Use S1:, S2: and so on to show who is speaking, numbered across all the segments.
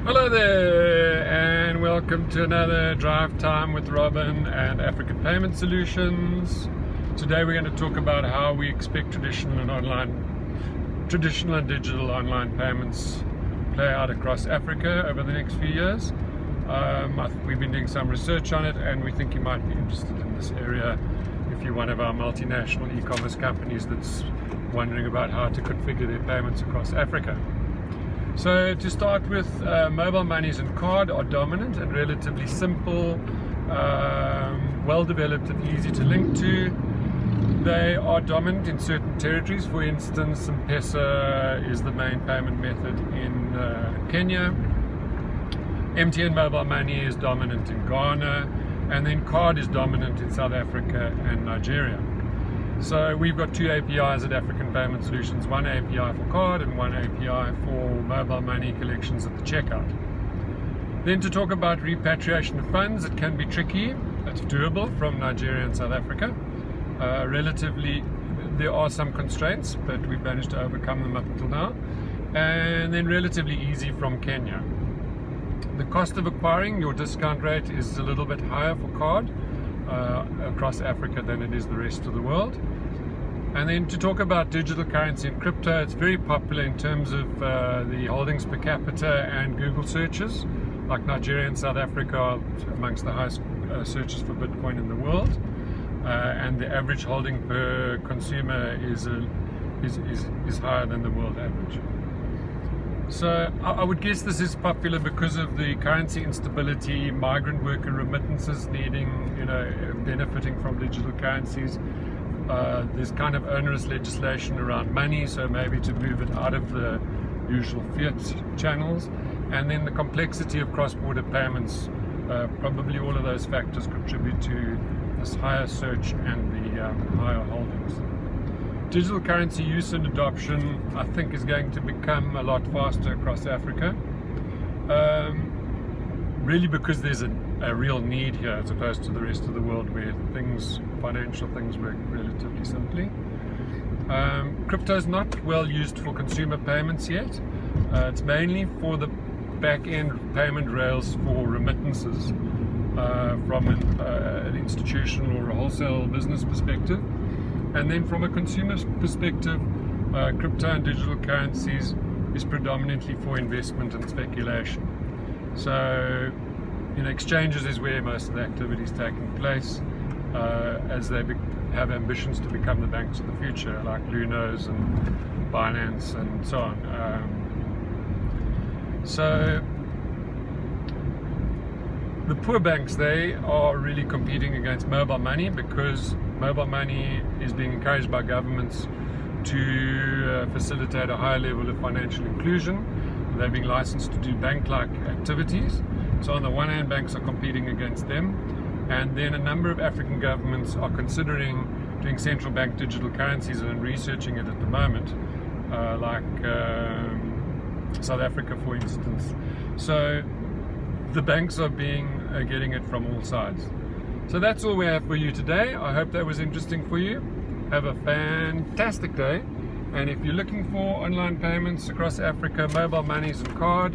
S1: Hello there, and welcome to another Drive Time with Robin and African Payment Solutions. Today we're going to talk about how we expect traditional and digital online payments play out across Africa over the next few years. We've been doing some research on it, and we think you might be interested in this area if you're one of our multinational e-commerce companies that's wondering about how to configure their payments across Africa. So to start with, mobile monies and card are dominant and relatively simple, well developed and easy to link to. They are dominant in certain territories. For instance, M-Pesa is the main payment method in Kenya. MTN Mobile Money is dominant in Ghana, and then card is dominant in South Africa and Nigeria. So we've got two APIs at African Payment Solutions, one API for card and one API for mobile money collections at the checkout. Then to talk about repatriation of funds, it can be tricky. It's doable from Nigeria and South Africa. Relatively, there are some constraints, but we've managed to overcome them up until now. And then relatively easy from Kenya. The cost of acquiring your discount rate is a little bit higher for card across Africa than it is the rest of the world. And then to talk about digital currency and crypto, it's very popular in terms of the holdings per capita and Google searches. Like Nigeria and South Africa are amongst the highest searches for Bitcoin in the world, and the average holding per consumer is higher than the world average. So I would guess this is popular because of the currency instability, migrant worker remittances benefiting from digital currencies. There's kind of onerous legislation around money, so maybe to move it out of the usual fiat channels. And then the complexity of cross-border payments, probably all of those factors contribute to this higher search and the higher holdings. Digital currency use and adoption, I think, is going to become a lot faster across Africa. Really because there's a real need here as opposed to the rest of the world where financial things work relatively simply. Crypto is not well used for consumer payments yet. It's mainly for the back-end payment rails for remittances from an institutional or a wholesale business perspective. And then from a consumer perspective, crypto and digital currencies is predominantly for investment and speculation. So, exchanges is where most of the activity is taking place as they have ambitions to become the banks of the future, like Lunos and Binance and so on. So the poor banks, they are really competing against mobile money because mobile money is being encouraged by governments to facilitate a higher level of financial inclusion. They're being licensed to do bank-like activities. So on the one hand, banks are competing against them, and then a number of African governments are considering doing central bank digital currencies and researching it at the moment, like South Africa, for instance. So the banks are getting it from all sides. So that's all we have for you today. I hope that was interesting for you. Have a fantastic day. And if you're looking for online payments across Africa, mobile monies and card,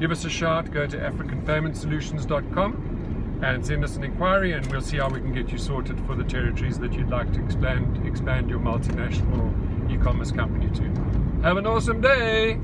S1: give us a shout. Go to africanpaymentsolutions.com and send us an inquiry, and we'll see how we can get you sorted for the territories that you'd like to expand your multinational e-commerce company to. Have an awesome day.